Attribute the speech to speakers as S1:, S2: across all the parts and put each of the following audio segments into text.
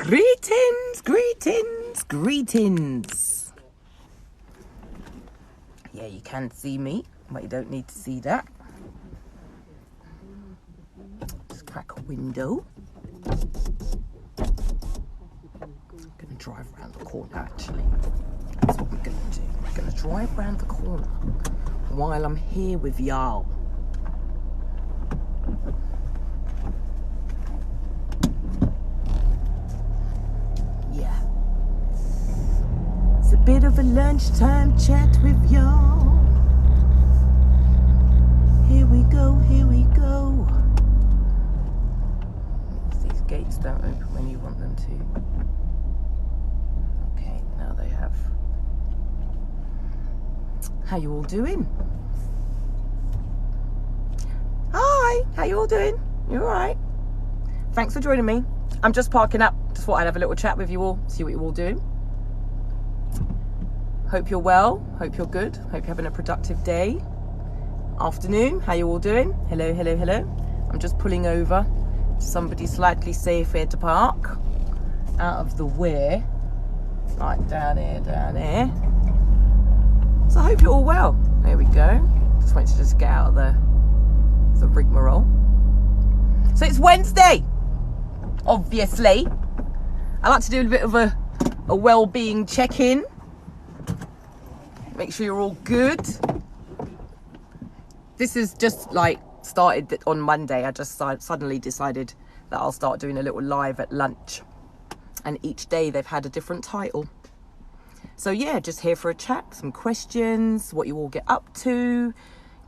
S1: Greetings, greetings, greetings. Yeah, you can see me, but you don't need to see that. Just crack a window. I'm gonna drive around the corner, actually. That's what we're gonna do. We're gonna drive around the corner while I'm here with y'all. Yeah. It's a bit of a lunchtime chat with y'all. Here we go, here we go. These gates don't open when you want them to. Okay, now they have. How you all doing? Hi, how you all doing? You all right? Thanks for joining me. I'm just parking up. Just thought I'd have a little chat with you all, see what you're all doing. Hope you're well. Hope you're good. Hope you're having a productive day. Afternoon, how you all doing? Hello, hello, hello. I'm just pulling over. Somebody slightly safer to park. Out of the way. Right, down here, down here. So I hope you're all well. There we go. Just want to just get out of the rigmarole. So it's Wednesday, obviously. I like to do a bit of a well-being check-in. Make sure you're all good. This is just like started on Monday. I just suddenly decided that I'll start doing a little live at lunch. And each day they've had a different title. So yeah, just here for a chat, some questions, what you all get up to.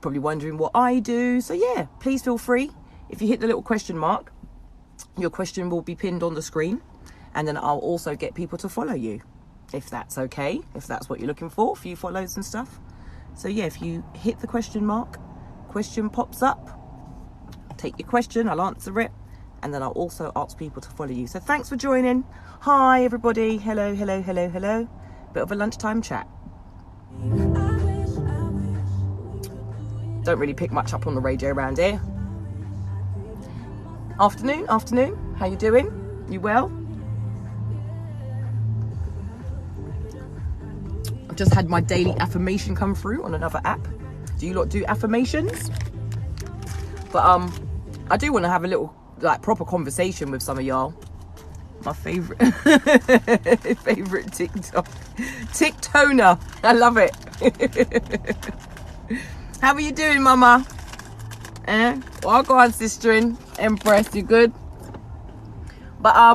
S1: Probably wondering what I do. So yeah, please feel free. If you hit the little question mark, your question will be pinned on the screen. And then I'll also get people to follow you, if that's okay, if that's what you're looking for, a few follows and stuff. So yeah, if you hit the question mark, question pops up, take your question, I'll answer it, and then I'll also ask people to follow you. So thanks for joining. Hi everybody. Hello, hello, hello, hello. Bit of a lunchtime chat. Don't really pick much up on the radio around here. Afternoon, afternoon. How you doing? You well? I've just had my daily affirmation come through on another app. Do you lot do affirmations? But I do want to have a little like proper conversation with some of y'all. My favorite TikTok TikToner. I love it. How are you doing, mama? Well, go on, sister-in, Empress, you good? But I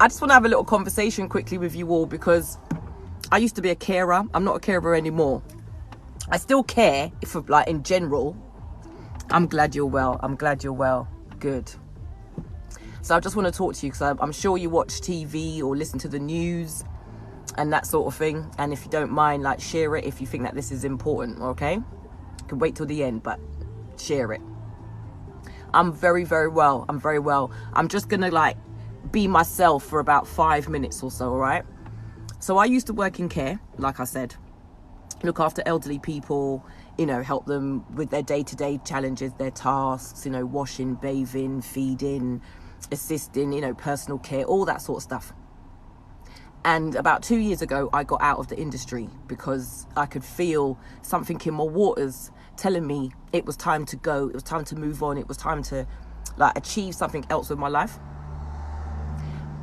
S1: just want to have a little conversation quickly with you all, because I used to be a carer. I'm not a carer anymore. I still care, if like in general. I'm glad you're well. I'm glad you're well. Good. So I just want to talk to you, because I'm sure you watch TV or listen to the news and that sort of thing. And if you don't mind, like, share it if you think that this is important, okay? You can wait till the end, but share it. I'm very, very well. I'm very well. I'm just going to, like, be myself for about 5 minutes or so, all right? So I used to work in care, like I said. Look after elderly people, you know, help them with their day-to-day challenges, their tasks, you know, washing, bathing, feeding, assisting, you know, personal care, all that sort of stuff. And about 2 years ago, I got out of the industry because I could feel something in my waters telling me it was time to go. It was time to move on. It was time to like achieve something else with my life.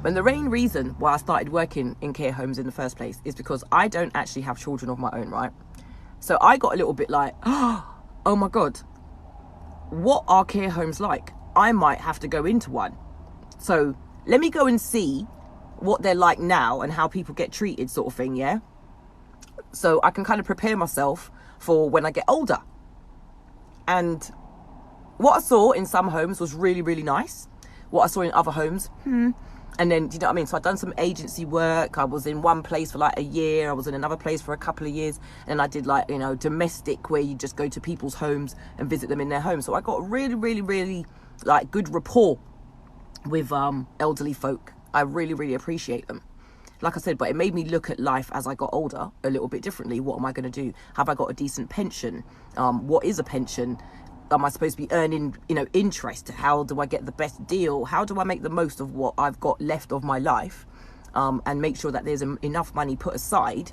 S1: And the main reason why I started working in care homes in the first place is because I don't actually have children of my own, right? So I got a little bit like, oh my God, what are care homes like? I might have to go into one. So let me go and see what they're like now and how people get treated, sort of thing, yeah? So I can kind of prepare myself for when I get older. And what I saw in some homes was really, really nice. What I saw in other homes, And then, do you know what I mean? So I'd done some agency work. I was in one place for like a year. I was in another place for a couple of years. And I did like, you know, domestic, where you just go to people's homes and visit them in their homes. So I got really, really, really like good rapport with elderly folk. I really, really appreciate them. Like I said, but it made me look at life as I got older a little bit differently. What am I going to do? Have I got a decent pension? What is a pension? am I supposed to be earning, interest? How do I get the best deal? How do I make the most of what I've got left of my life, and make sure that there's enough money put aside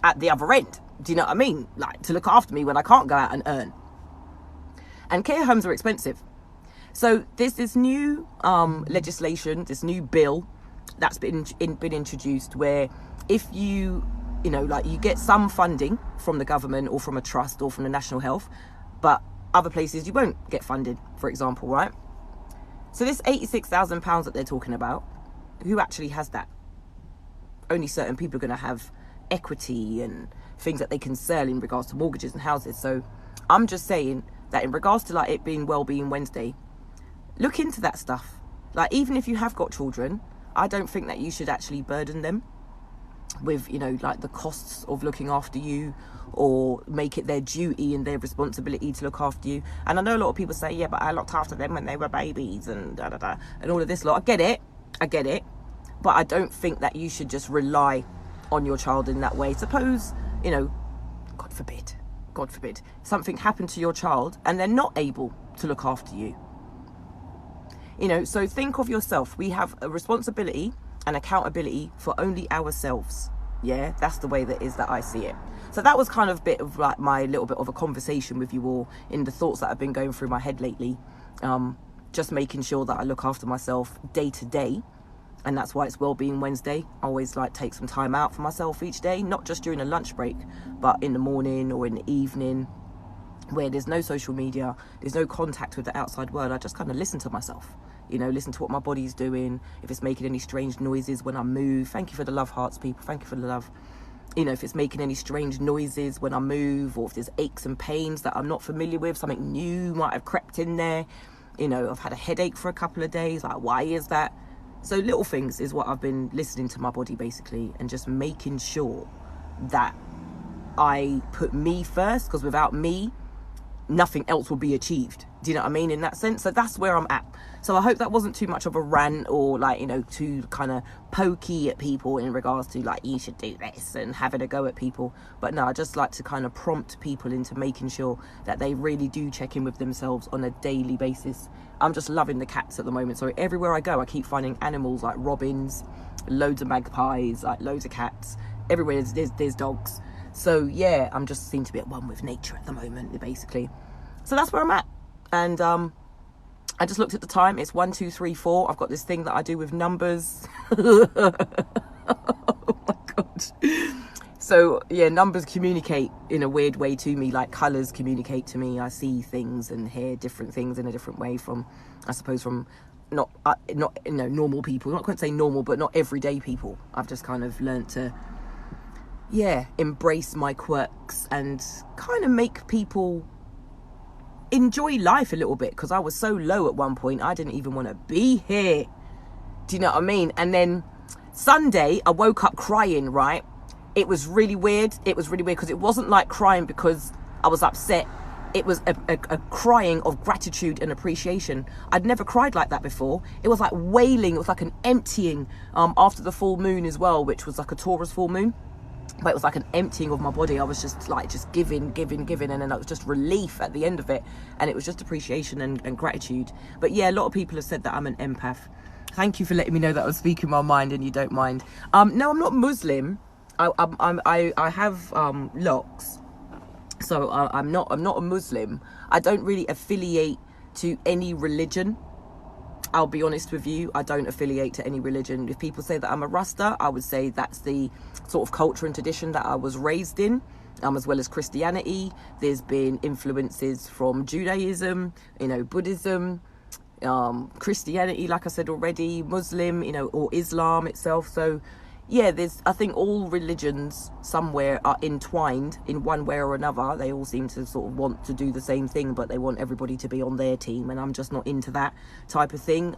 S1: at the other end? Do you know what I mean? Like, to look after me when I can't go out and earn. And care homes are expensive. So there's this new legislation, this new bill that's been introduced, where if you get some funding from the government or from a trust or from the National Health, but other places you won't get funded, for example, right? So this £86,000 that they're talking about, who actually has that? Only certain people are going to have equity and things that they can sell in regards to mortgages and houses. So I'm just saying that in regards to like it being Wellbeing Wednesday, look into that stuff. Like, even if you have got children, I don't think that you should actually burden them with, like the costs of looking after you, or make it their duty and their responsibility to look after you. And I know a lot of people say, yeah, but I looked after them when they were babies and da da da and all of this lot. I get it, but I don't think that you should just rely on your child in that way. Suppose, God forbid, something happened to your child and they're not able to look after you. So think of yourself. We have a responsibility and accountability for only ourselves. Yeah, that's the way that I see it. So that was kind of a bit of like my little bit of a conversation with you all in the thoughts that have been going through my head lately. Just making sure that I look after myself day to day. And that's why it's Wellbeing Wednesday. I always take some time out for myself each day, not just during a lunch break, but in the morning or in the evening, where there's no social media, there's no contact with the outside world. I just kind of listen to myself, listen to what my body's doing. If it's making any strange noises when I move, thank you for the love hearts, people. Thank you for the love. If it's making any strange noises when I move, or if there's aches and pains that I'm not familiar with, something new might have crept in there. I've had a headache for a couple of days. Like, why is that? So little things is what I've been listening to my body, basically, and just making sure that I put me first, because without me, nothing else will be achieved. Do you know what I mean, in that sense? So that's where I'm at. So I hope that wasn't too much of a rant, or too kind of pokey at people in regards to you should do this and having a go at people. But no, I just like to kind of prompt people into making sure that they really do check in with themselves on a daily basis. I'm just loving the cats at the moment. So everywhere I go, I keep finding animals like robins, loads of magpies, loads of cats. Everywhere there's dogs. So yeah, I'm just seem to be at one with nature at the moment, basically. So that's where I'm at. And I just looked at the time. It's 1, 2, 3, 4. I've got this thing that I do with numbers. Oh my God. So yeah, numbers communicate in a weird way to me, like colours communicate to me. I see things and hear different things in a different way from, I suppose, from not normal people. I'm not going to say normal, but not everyday people. I've just kind of learnt to embrace my quirks and kind of make people enjoy life a little bit, because I was so low at one point I didn't even want to be here. Do you know what I mean? And then Sunday I woke up crying, right? It was really weird. Because it wasn't like crying because I was upset. It was a crying of gratitude and appreciation. I'd never cried like that before. It was like wailing. It was like an emptying after the full moon as well, which was like a Taurus full moon. But it was like an emptying of my body. I was just giving, and then it was just relief at the end of it, and it was just appreciation and gratitude. But yeah, a lot of people have said that I'm an empath. Thank you for letting me know that I was speaking my mind and you don't mind. No, I'm not Muslim. I have locks, so I'm not a Muslim. I don't really affiliate to any religion. I'll be honest with you, I don't affiliate to any religion. If people say that I'm a Rasta, I would say that's the sort of culture and tradition that I was raised in, as well as Christianity. There's been influences from Judaism, Buddhism, Christianity, like I said already, Muslim, or Islam itself. So yeah, I think all religions somewhere are entwined in one way or another. They all seem to sort of want to do the same thing, but they want everybody to be on their team, and I'm just not into that type of thing.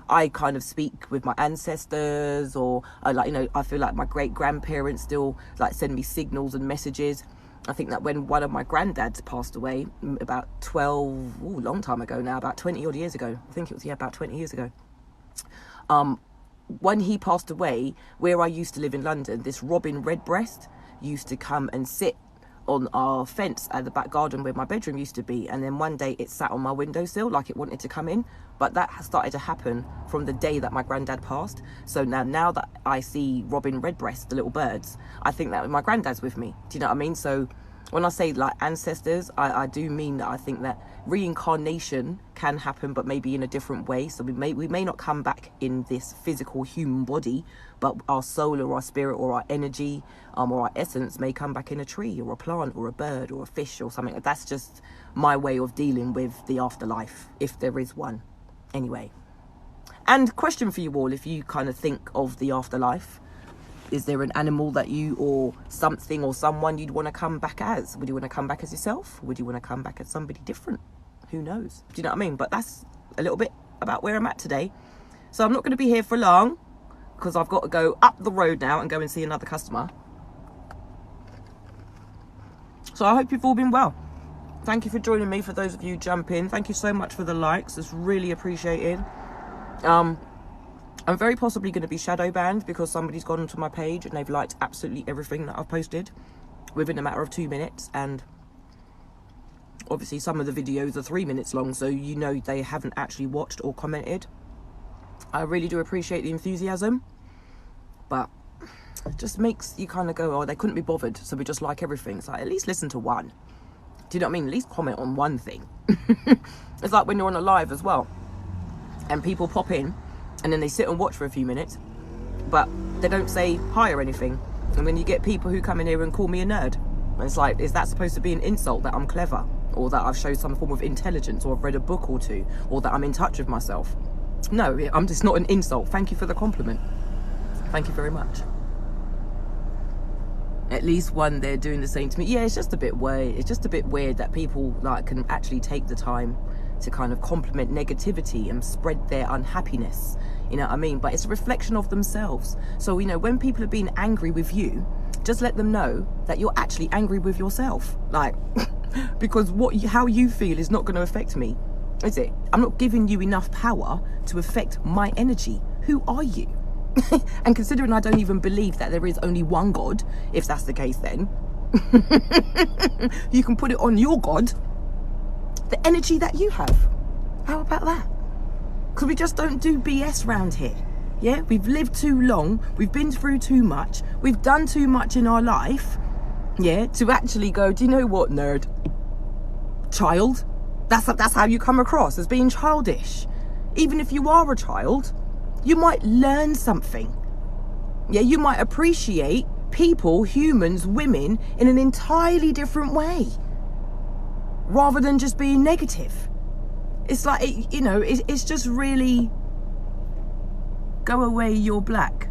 S1: I kind of speak with my ancestors, or I feel like my great grandparents still send me signals and messages. I think that when one of my granddads passed away about long time ago now, about 20 odd years ago, I think it was about 20 years ago, when he passed away, where I used to live in London, this robin redbreast used to come and sit on our fence at the back garden where my bedroom used to be, and then one day it sat on my windowsill like it wanted to come in. But that has started to happen from the day that my granddad passed. So now that I see robin redbreast, the little birds, I think that my granddad's with me. Do you know what I mean? So when I say like ancestors, I do mean that I think that reincarnation can happen, but maybe in a different way. So we may not come back in this physical human body, but our soul or our spirit or our energy or our essence may come back in a tree or a plant or a bird or a fish or something. That's just my way of dealing with the afterlife, if there is one. Anyway, and question for you all, if you kind of think of the afterlife, is there an animal that you or something or someone you'd want to come back as? Would you want to come back as yourself? Would you want to come back as somebody different? Who knows? Do you know what I mean? But that's a little bit about where I'm at today. So I'm not going to be here for long because I've got to go up the road now and go and see another customer. So I hope you've all been well. Thank you for joining me. For those of you jump in, thank you so much for the likes. It's really appreciated. I'm very possibly going to be shadow banned because somebody's gone onto my page and they've liked absolutely everything that I've posted within a matter of 2 minutes. And obviously some of the videos are 3 minutes long, so you know they haven't actually watched or commented. I really do appreciate the enthusiasm, but it just makes you kind of go, oh, they couldn't be bothered, so we just like everything. It's like, at least listen to one. Do you know what I mean? At least comment on one thing. It's like when you're on a live as well and people pop in and then they sit and watch for a few minutes, but they don't say hi or anything. And then you get people who come in here and call me a nerd. And it's like, is that supposed to be an insult that I'm clever, or that I've showed some form of intelligence, or I've read a book or two, or that I'm in touch with myself? No, I'm just not an insult. Thank you for the compliment. Thank you very much. At least one, they're doing the same to me. Yeah, it's just a bit weird. It's just a bit weird that people like can actually take the time to kind of compliment negativity and spread their unhappiness. You know what I mean? But it's a reflection of themselves. So, you know, when people are being angry with you, just let them know that you're actually angry with yourself. Like, because how you feel is not going to affect me, is it? I'm not giving you enough power to affect my energy. Who are you? And considering I don't even believe that there is only one God, if that's the case, then you can put it on your God, the energy that you have. How about that? Because we just don't do BS round here. Yeah, we've lived too long, we've been through too much, we've done too much in our life, yeah, to actually go, do you know what, nerd? Child? That's how you come across, as being childish. Even if you are a child, you might learn something. Yeah, you might appreciate people, humans, women in an entirely different way, rather than just being negative. It's like, you know, it's just really, go away, you're black.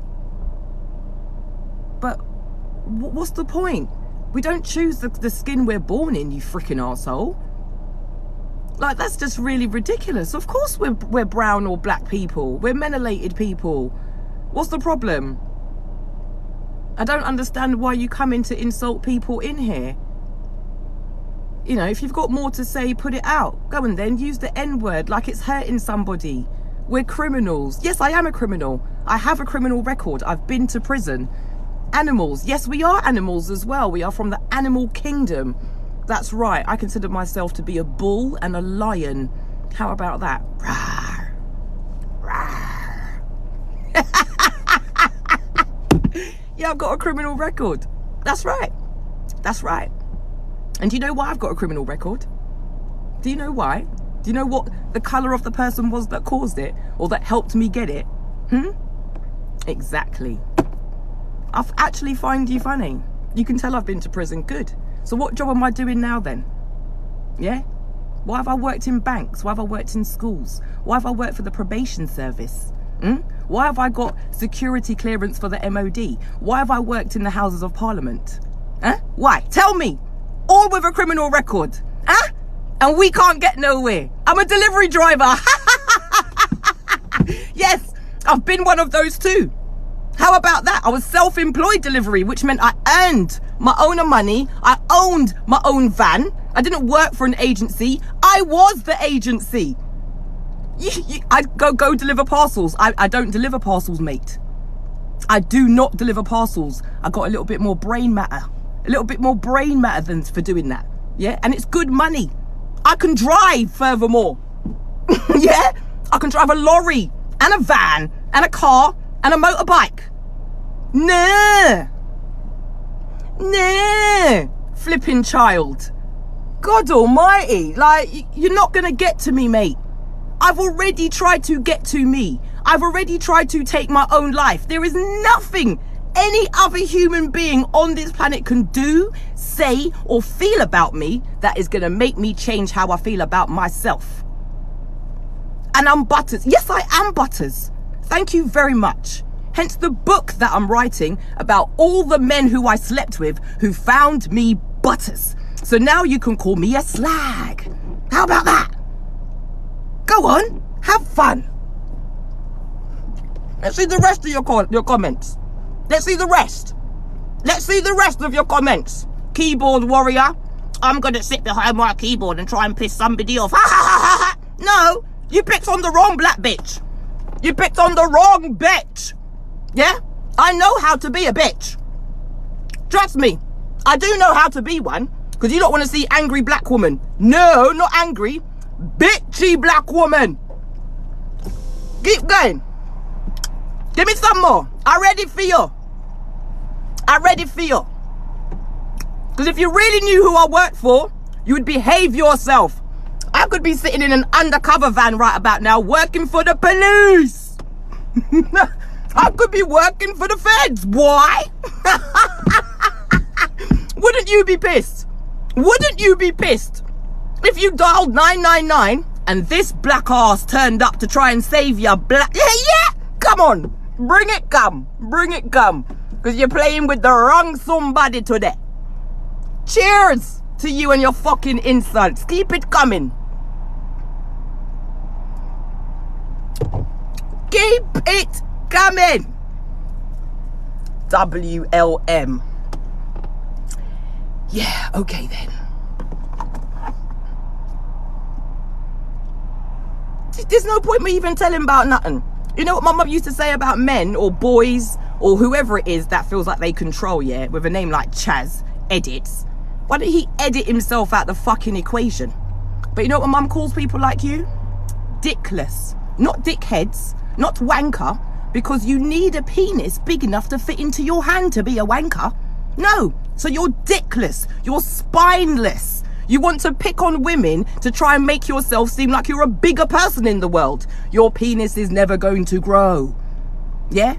S1: But what's the point? We don't choose the skin we're born in, you freaking arsehole. Like, that's just really ridiculous. Of course we're brown or black people. We're melanated people. What's the problem? I don't understand why you come in to insult people in here. You know, if you've got more to say, put it out. Go and then use the N-word like it's hurting somebody. We're criminals. Yes, I am a criminal. I have a criminal record. I've been to prison. Animals. Yes, we are animals as well. We are from the animal kingdom. That's right. I consider myself to be a bull and a lion. How about that? Rawr. Rawr. Yeah, I've got a criminal record. That's right. That's right. And do you know why I've got a criminal record? Do you know why? Do you know what the colour of the person was that caused it, or that helped me get it? Exactly. I actually find you funny. You can tell I've been to prison. Good. So what job am I doing now then? Yeah? Why have I worked in banks? Why have I worked in schools? Why have I worked for the probation service? Why have I got security clearance for the MOD? Why have I worked in the Houses of Parliament? Why? Tell me. All with a criminal record. And we can't get nowhere. I'm a delivery driver. Yes, I've been one of those too. How about that? I was self-employed delivery, which meant I earned my own money. I owned my own van. I didn't work for an agency. I was the agency. I go deliver parcels. I don't deliver parcels, mate. I do not deliver parcels. I got a little bit more brain matter. a little bit more brain matter than for doing that. Yeah, and it's good money. I can drive, furthermore. Yeah, I can drive a lorry and a van and a car and a motorbike. Nah, flipping child. God almighty, like, you're not gonna get to me, mate. I've already tried to get to me. I've already tried to take my own life. There is nothing any other human being on this planet can do, say, or feel about me that is gonna make me change how I feel about myself. And I'm Butters. Yes, I am Butters. Thank you very much. Hence the book that I'm writing about all the men who I slept with who found me Butters. So now you can call me a slag. How about that? Go on, have fun. Let's see the rest of your comments. Let's see the rest. Let's see the rest of your comments. Keyboard warrior. I'm going to sit behind my keyboard and try and piss somebody off. Ha ha ha ha ha. No, you picked on the wrong black bitch. You picked on the wrong bitch. Yeah? I know how to be a bitch. Trust me. I do know how to be one. Because you don't want to see angry black woman. No, not angry. Bitchy black woman. Keep going. Give me some more. I'm ready for you. I'm ready for you. Because if you really knew who I worked for, you would behave yourself. I could be sitting in an undercover van right about now working for the police. I could be working for the feds. Why? Wouldn't you be pissed? Wouldn't you be pissed if you dialed 999 and this black ass turned up to try and save your black... Yeah, come on. Bring it come. Bring it come. Because you're playing with the wrong somebody today. Cheers to you and your fucking insults. Keep it coming. Keep it coming. WLM. Yeah, okay then. There's no point me even telling about nothing. You know what my mum used to say about men or boys or whoever it is that feels like they control, yeah, with a name like Chaz, edits. Why don't he edit himself out the fucking equation? But you know what my mum calls people like you? Dickless. Not dickheads, not wanker, because you need a penis big enough to fit into your hand to be a wanker. No, so you're dickless, you're spineless. You want to pick on women to try and make yourself seem like you're a bigger person in the world. Your penis is never going to grow. Yeah?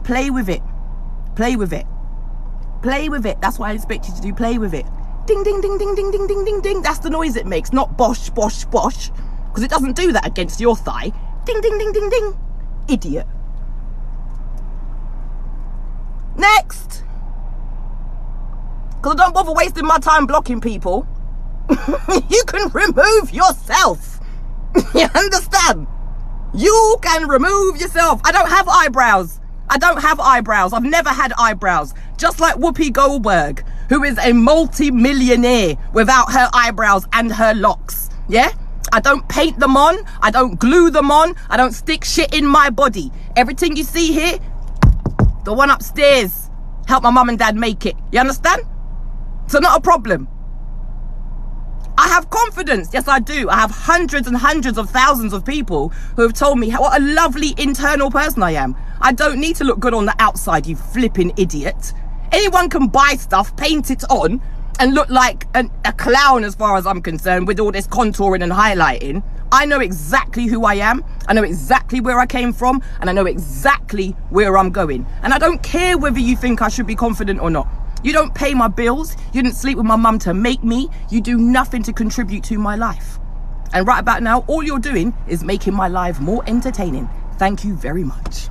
S1: Play with it. Play with it. Play with it. That's what I expect you to do. Play with it. Ding, ding, ding, ding, ding, ding, ding, ding, ding. That's the noise it makes, not bosh, bosh, bosh. Because it doesn't do that against your thigh. Ding, ding, ding, ding, ding. Idiot. Next. Because I don't bother wasting my time blocking people. You can remove yourself. You understand? You can remove yourself. I don't have eyebrows. I don't have eyebrows. I've never had eyebrows. Just like Whoopi Goldberg, who is a multi-millionaire without her eyebrows and her locks. Yeah? I don't paint them on. I don't glue them on. I don't stick shit in my body. Everything you see here, the one upstairs, help my mum and dad make it. You understand? So not a problem. I have confidence. Yes, I do. I have hundreds and hundreds of thousands of people who have told me what a lovely internal person I am. I don't need to look good on the outside, you flipping idiot. Anyone can buy stuff, paint it on, and look like a clown as far as I'm concerned with all this contouring and highlighting. I know exactly who I am. I know exactly where I came from, and I know exactly where I'm going. And I don't care whether you think I should be confident or not. You don't pay my bills. You didn't sleep with my mum to make me. You do nothing to contribute to my life. And right about now, all you're doing is making my life more entertaining. Thank you very much.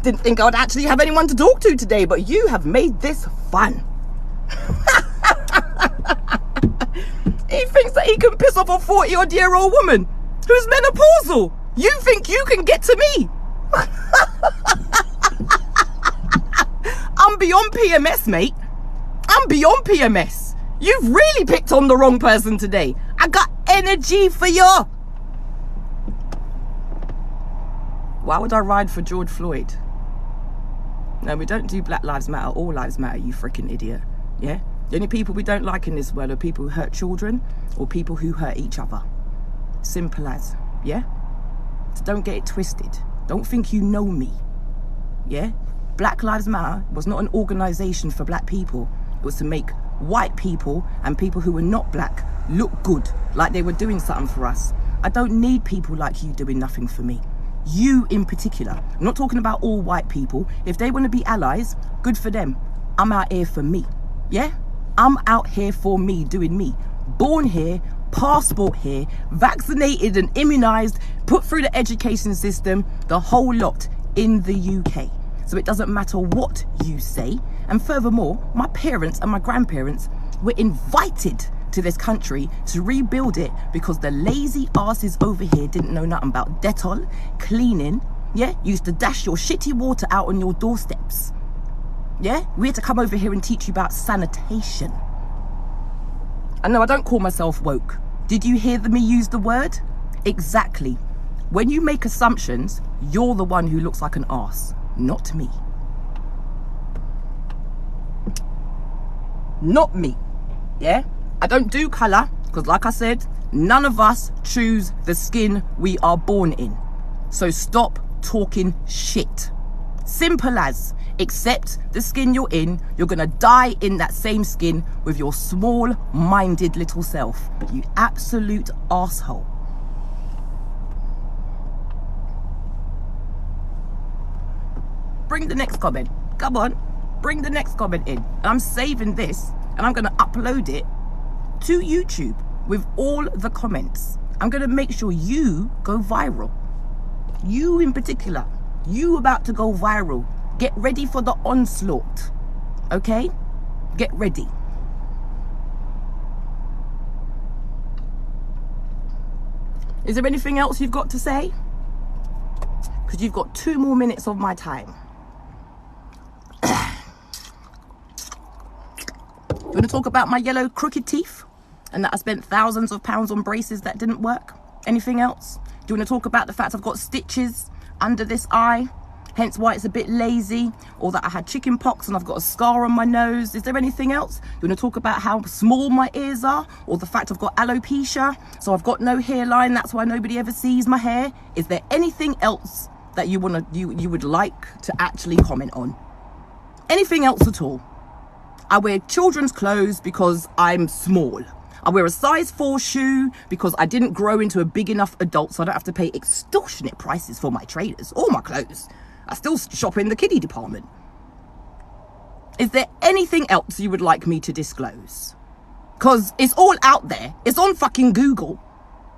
S1: Didn't think I would actually have anyone to talk to today, but you have made this fun. He thinks that he can piss off a 40-odd-year-old woman who's menopausal. You think you can get to me? I'm beyond PMS, mate. I'm beyond PMS. You've really picked on the wrong person today. I got energy for you. Why would I ride for George Floyd? No, we don't do Black Lives Matter, all lives matter, you freaking idiot. Yeah? The only people we don't like in this world are people who hurt children or people who hurt each other. Simple as. Yeah? So don't get it twisted. Don't think you know me. Yeah? Black Lives Matter was not an organisation for black people. It was to make white people and people who were not black look good, like they were doing something for us. I don't need people like you doing nothing for me. You in particular. I'm not talking about all white people. If they want to be allies, good for them. I'm out here for me. Yeah? I'm out here for me, doing me. Born here, passport here, vaccinated and immunised, put through the education system, the whole lot in the UK. So it doesn't matter what you say. And furthermore, my parents and my grandparents were invited to this country to rebuild it because the lazy asses over here didn't know nothing about Dettol, cleaning, yeah? Used to dash your shitty water out on your doorsteps. Yeah? We had to come over here and teach you about sanitation. And no, I don't call myself woke. Did you hear me use the word? Exactly. When you make assumptions, you're the one who looks like an arse, not me. Not me. Yeah? I don't do colour because, like I said, none of us choose the skin we are born in. So stop talking shit. Simple as. Accept the skin you're in. You're going to die in that same skin with your small-minded little self. You absolute arsehole. Bring the next comment. Come on. Bring the next comment in. I'm saving this and I'm going to upload it to YouTube with all the comments. I'm going to make sure you go viral. You in particular. You about to go viral. Get ready for the onslaught. Okay? Get ready. Is there anything else you've got to say? Because you've got 2 more minutes of my time. You want to talk about my yellow crooked teeth? And that I spent thousands of pounds on braces that didn't work? Anything else? Do you want to talk about the fact I've got stitches under this eye, hence why it's a bit lazy? Or that I had chicken pox and I've got a scar on my nose? Is there anything else? You want to talk about how small my ears are? Or the fact I've got alopecia, so I've got no hairline, that's why nobody ever sees my hair? Is there anything else that you would like to actually comment on? Anything else at all? I wear children's clothes because I'm small. I wear a size 4 shoe because I didn't grow into a big enough adult, so I don't have to pay extortionate prices for my trainers or my clothes. I still shop in the kiddie department. Is there anything else you would like me to disclose? Because it's all out there. It's on fucking Google.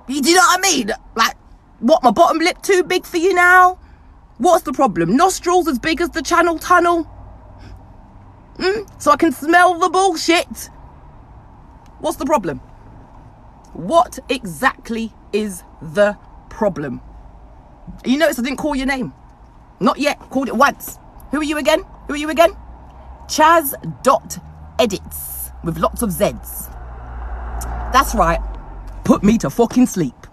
S1: Do you know what I mean? Like, what, my bottom lip too big for you now? What's the problem? Nostrils as big as the Channel Tunnel? So I can smell the bullshit? What's the problem? What exactly is the problem? You notice I didn't call your name. Not yet. Called it once. Who are you again? Who are you again? Chaz.edits with lots of Z's. That's right. Put me to fucking sleep.